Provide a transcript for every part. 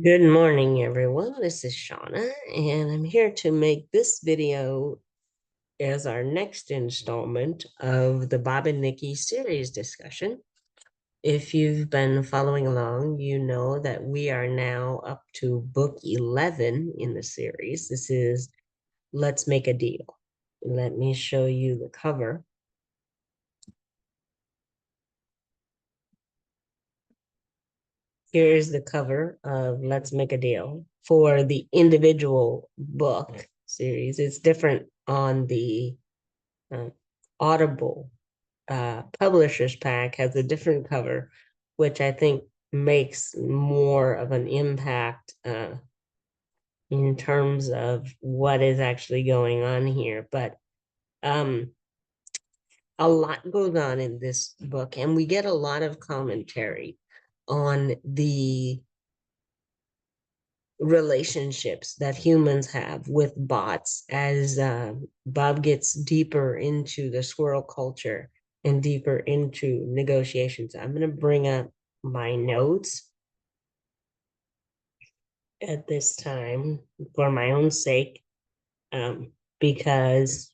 Good morning, everyone. This is Shauna, and I'm here to make this video as our next installment of the Bob and Nikki series discussion. If you've been following along, you know that we are now up to book 11 in the series. This is Let's Make a Deal. Let me show you the cover. Here's the cover of Let's Make a Deal for the individual book series. It's different on the uh, Audible publisher's pack, has a different cover, which I think makes more of an impact in terms of what is actually going on here. But um, a lot goes on in this book, and we get a lot of commentary on the relationships that humans have with bots as Bob gets deeper into the squirrel culture and deeper into negotiations. I'm going to bring up my notes at this time for my own sake, because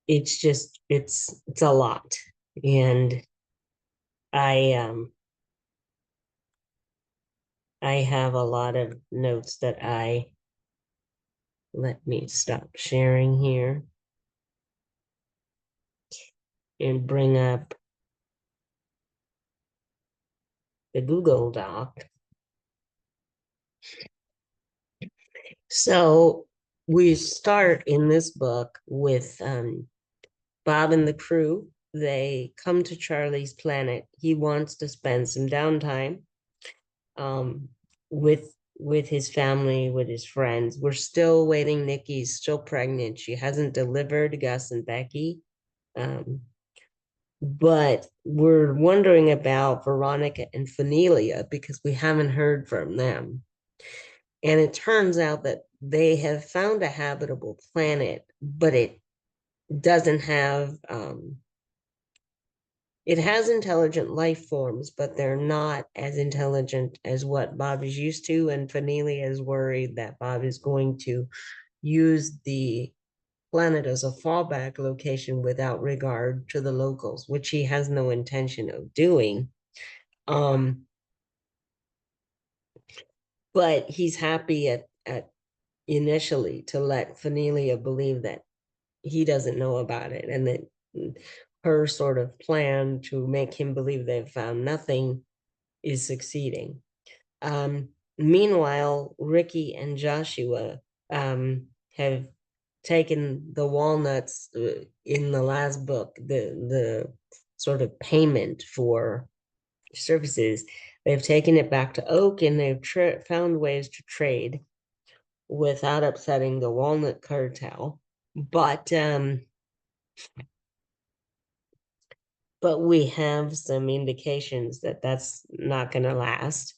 it's a lot, and I I have a lot of notes that I let me stop sharing here and bring up the Google Doc. So we start in this book with Bob and the crew. They come to Charlie's planet. He wants to spend some downtime um, with his family, with his friends. We're still waiting. Nikki's still pregnant. She hasn't delivered Gus and Becky. Um, but we're wondering about Veronica and Fanelia because we haven't heard from them. And it turns out that they have found a habitable planet, but doesn't have, it has intelligent life forms, but they're not as intelligent as what Bob is used to. And Fanelia is worried that Bob is going to use the planet as a fallback location without regard to the locals, which he has no intention of doing. Um, but he's happy at initially to let Fanelia believe that he doesn't know about it, and that her sort of plan to make him believe they've found nothing is succeeding. Meanwhile, Ricky and Joshua have taken the walnuts in the last book, the sort of payment for services. They've taken it back to Oak, and they've found ways to trade without upsetting the walnut cartel. But but we have some indications that that's not going to last.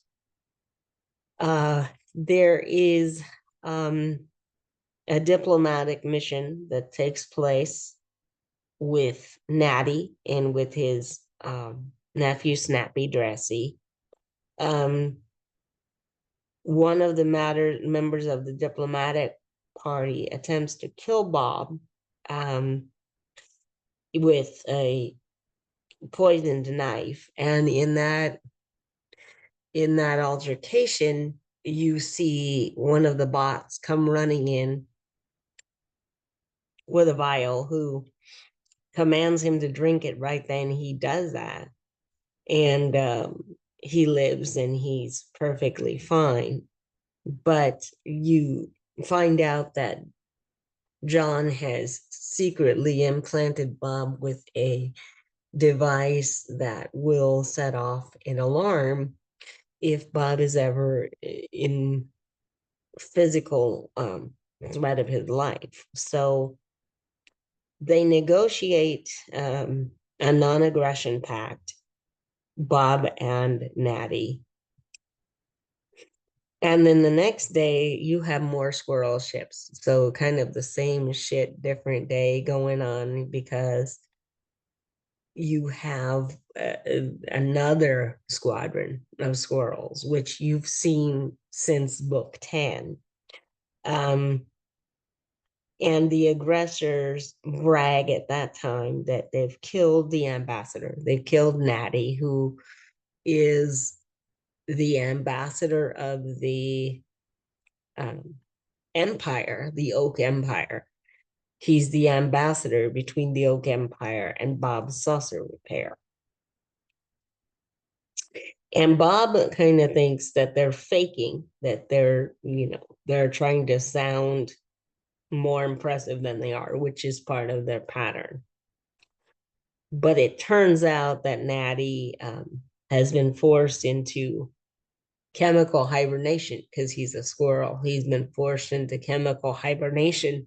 There is um, a diplomatic mission that takes place with Natty and with his nephew, Snappy Dressy. Um, one of the members of the diplomatic party attempts to kill Bob um, with a poisoned knife, and in that altercation, you see one of the bots come running in with a vial, who commands him to drink it right then. He does that, and he lives, and he's perfectly fine. But you find out that John has secretly implanted Bob with a device that will set off an alarm if Bob is ever in physical threat of his life. So they negotiate a non-aggression pact, Bob and Natty. And then the next day, you have more squirrel ships. So kind of the same shit, different day going on, because you have another squadron of squirrels, which you've seen since book 10. And the aggressors brag at that time that they've killed the ambassador. They've killed Natty, who is the ambassador of the um, empire, the Oak Empire. He's the ambassador between the Oak Empire and Bob's Saucer Repair. And Bob kind of thinks that they're faking, that they're trying to sound more impressive than they are, which is part of their pattern. But it turns out that Natty has been forced into chemical hibernation because he's a squirrel. He's been forced into chemical hibernation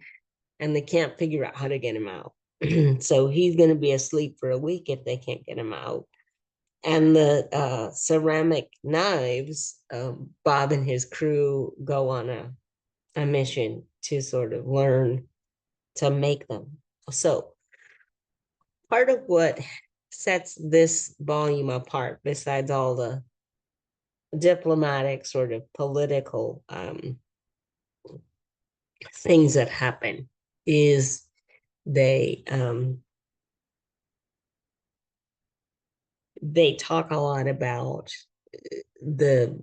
and they can't figure out how to get him out. So he's going to be asleep for a week if they can't get him out. And the ceramic knives, Bob and his crew go on a mission to sort of learn to make them. So part of what sets this volume apart, besides all the diplomatic sort of political things that happen, is they talk a lot about the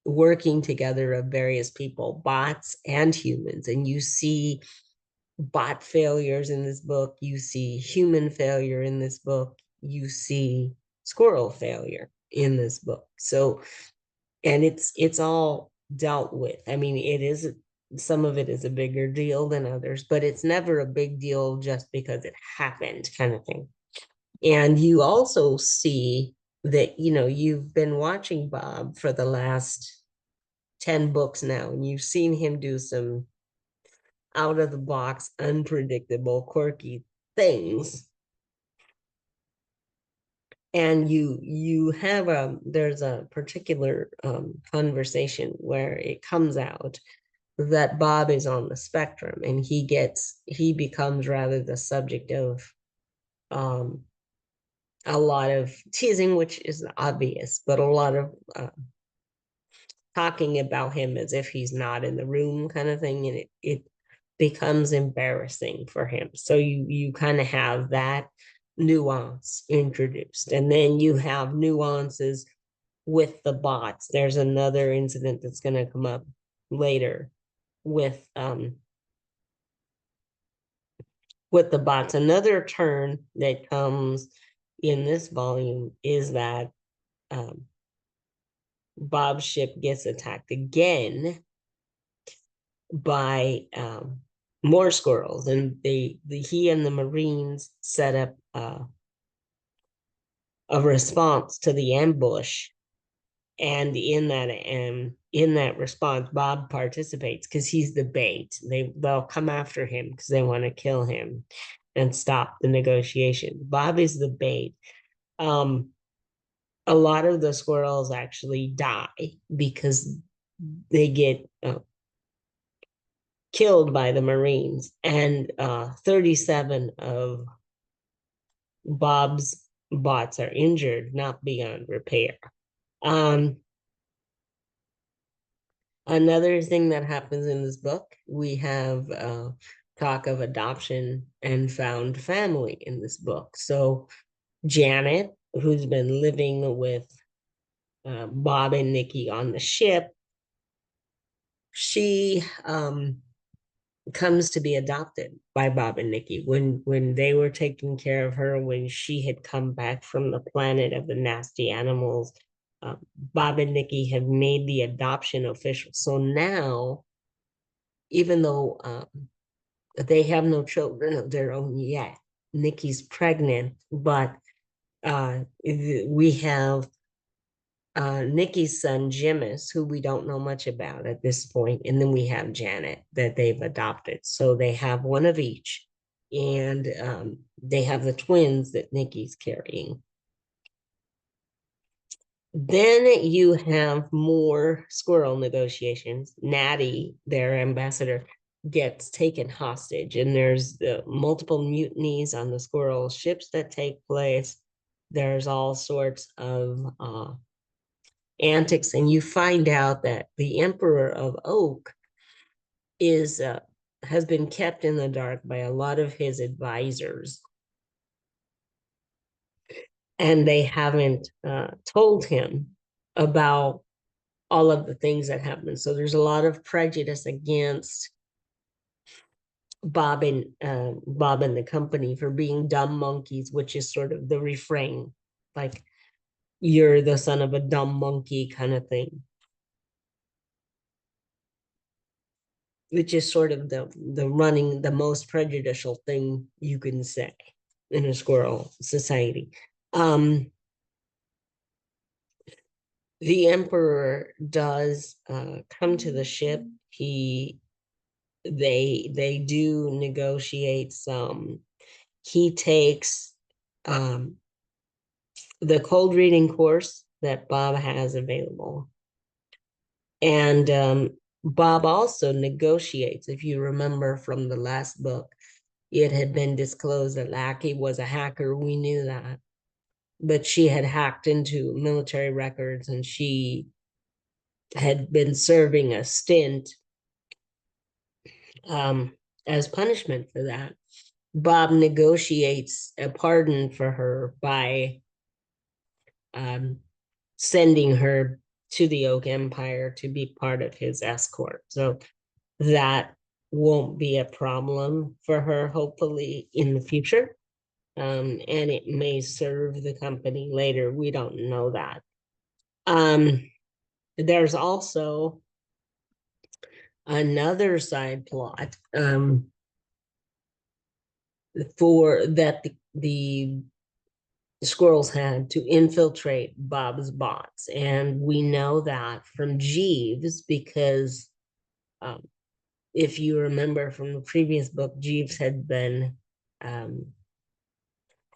working together of various people, bots and humans, and you see bot failures in this book, you see human failure in this book, you see squirrel failure in this book. So, and it's all dealt with. I mean, it is, some of it is a bigger deal than others, but it's never a big deal just because it happened, kind of thing. And you also see that, you've been watching Bob for the last 10 books now, and you've seen him do some out of the box, unpredictable, quirky things. And you have there's a particular conversation where it comes out that Bob is on the spectrum, and he becomes rather the subject of um, a lot of teasing, which is obvious, but a lot of talking about him as if he's not in the room, kind of thing, and it becomes embarrassing for him. So you kind of have that nuance introduced, and then you have nuances with the bots. There's another incident that's going to come up later with the bots. Another turn that comes in this volume is that Bob's ship gets attacked again by more squirrels, and he and the Marines set up a response to the ambush. And in that response, Bob participates because he's the bait. They'll come after him because they want to kill him and stop the negotiation. Bob is the bait. A lot of the squirrels actually die because they get killed by the Marines, and 37 of Bob's bots are injured, not beyond repair. Another thing that happens in this book, we have talk of adoption and found family in this book. So Janet, who's been living with Bob and Nikki on the ship, she comes to be adopted by Bob and Nikki when they were taking care of her when she had come back from the planet of the nasty animals. Bob and Nikki have made the adoption official. So now, even though they have no children of their own yet, Nikki's pregnant, but we have Nikki's son, Jimis, who we don't know much about at this point, and then we have Janet that they've adopted. So they have one of each, and they have the twins that Nikki's carrying. Then you have more squirrel negotiations. Natty, their ambassador, gets taken hostage, and there's multiple mutinies on the squirrel ships that take place. there's all sorts of antics, and you find out that the Emperor of Oak is has been kept in the dark by a lot of his advisors, and they haven't told him about all of the things that happen. So there's a lot of prejudice against Bob and the company for being dumb monkeys, which is sort of the refrain, like you're the son of a dumb monkey kind of thing, which is sort of the most prejudicial thing you can say in a squirrel society. The emperor does come to the ship. They do negotiate some. He takes the cold reading course that Bob has available. And Bob also negotiates, if you remember from the last book, it had been disclosed that Lackey was a hacker. We knew that. But she had hacked into military records, and she had been serving a stint as punishment for that. Bob negotiates a pardon for her by sending her to the Oak Empire to be part of his escort. So that won't be a problem for her, hopefully, in the future. And it may serve the company later. We don't know that. There's also another side plot for that the squirrels had to infiltrate Bob's bots. And we know that from Jeeves because if you remember from the previous book, Jeeves had been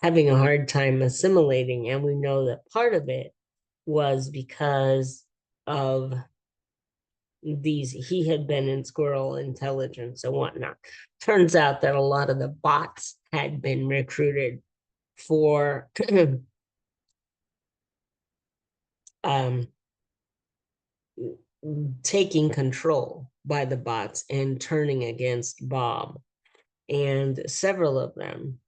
having a hard time assimilating. And we know that part of it was because of he had been in squirrel intelligence and whatnot. Turns out that a lot of the bots had been recruited for taking control by the bots and turning against Bob. And several of them,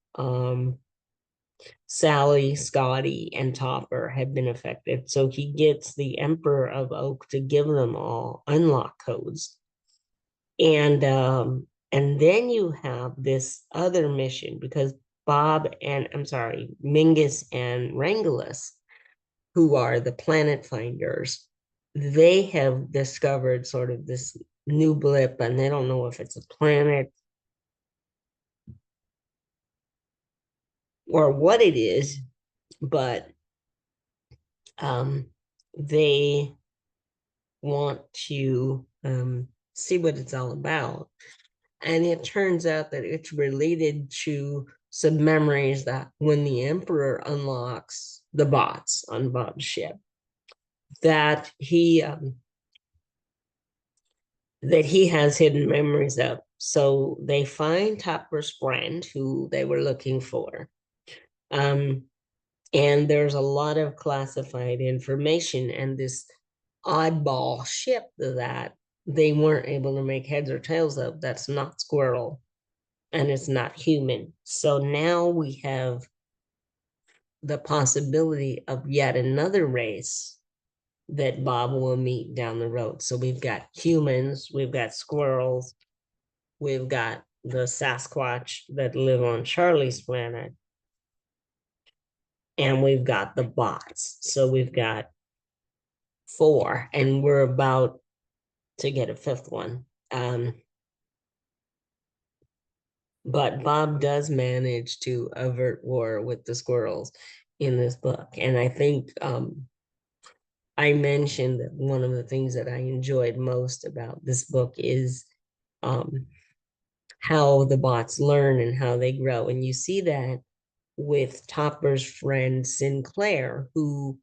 Sally, Scotty, and Topper, have been affected. So he gets the Emperor of Oak to give them all unlock codes. And then you have this other mission because Mingus and Rangelus, who are the planet finders, they have discovered sort of this new blip, and they don't know if it's a planet or what it is, but they want to see what it's all about. And it turns out that it's related to some memories that when the Emperor unlocks the bots on Bob's ship, that he has hidden memories of. So they find Topper's friend, who they were looking for. And there's a lot of classified information, and this oddball ship that they weren't able to make heads or tails of, that's not squirrel and it's not human. So now we have the possibility of yet another race that Bob will meet down the road. So we've got humans, we've got squirrels, we've got the Sasquatch that live on Charlie's planet, and we've got the bots. So we've got 4, and we're about to get a 5th one. But Bob does manage to avert war with the squirrels in this book. And I think I mentioned that one of the things that I enjoyed most about this book is how the bots learn and how they grow. And you see that with Topper's friend Sinclair, who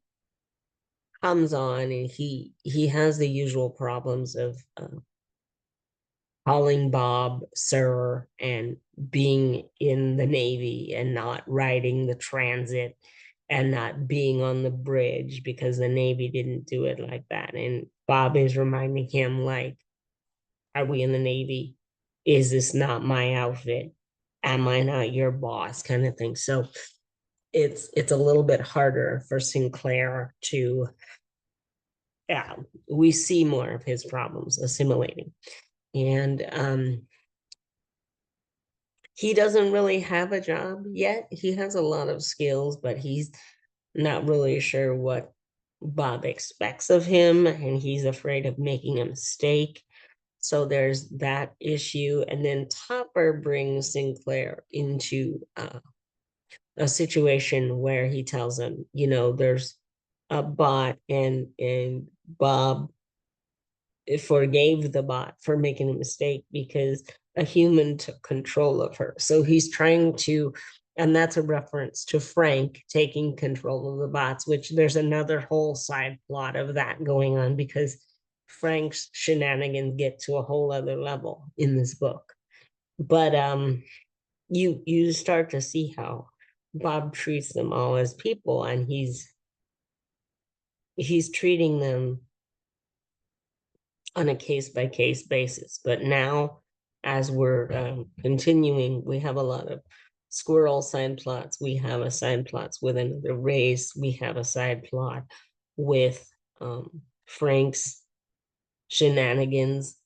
comes on, and he has the usual problems of calling Bob sir and being in the Navy and not riding the transit and not being on the bridge because the Navy didn't do it like that. And Bob is reminding him, like, are we in the Navy? Is this not my outfit? Am I not your boss? Kind of thing. So it's a little bit harder for Sinclair to, yeah, we see more of his problems assimilating. And he doesn't really have a job yet. He has a lot of skills, but he's not really sure what Bob expects of him, and he's afraid of making a mistake. So there's that issue. And then Topper brings Sinclair into a situation where he tells him, there's a bot, and Bob forgave the bot for making a mistake because a human took control of her. So he's trying to, and that's a reference to Frank taking control of the bots, which there's another whole side plot of that going on because Frank's shenanigans get to a whole other level in this book. But you start to see how Bob treats them all as people, and he's treating them on a case by case basis. But now, as we're continuing, we have a lot of squirrel side plots. We have a side plots with another race. We have a side plot with Frank's shenanigans.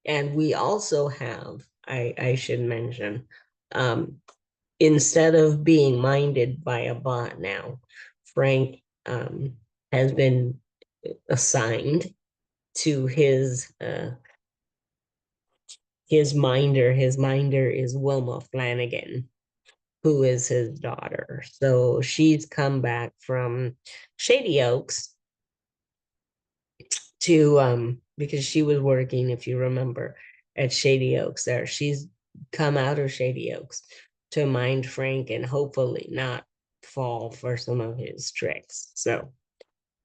And we also have, I should mention, instead of being minded by a bot now, Frank has been assigned to his minder. His minder is Wilma Flanagan, who is his daughter. So she's come back from Shady Oaks to because she was working, if you remember, at Shady Oaks there. She's come out of Shady Oaks to mind Frank and hopefully not fall for some of his tricks. So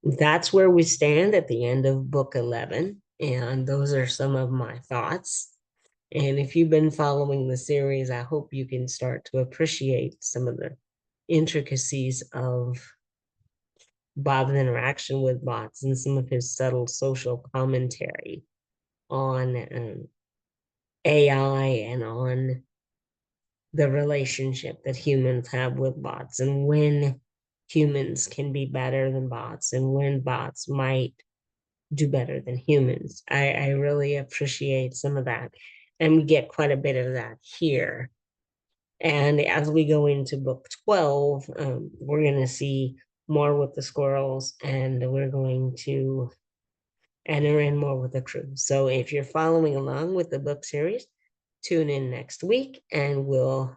that's where we stand at the end of book 11. And those are some of my thoughts. And if you've been following the series, I hope you can start to appreciate some of the intricacies of Bob's interaction with bots and some of his subtle social commentary on AI and on the relationship that humans have with bots, and when humans can be better than bots and when bots might do better than humans. I really appreciate some of that. And we get quite a bit of that here. And as we go into book 12, we're going to see more with the squirrels, and we're going to enter in more with the crew. So if you're following along with the book series, tune in next week and we'll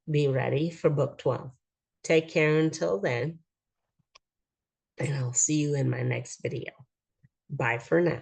be ready for book 12. Take care until then, and I'll see you in my next video. Bye for now.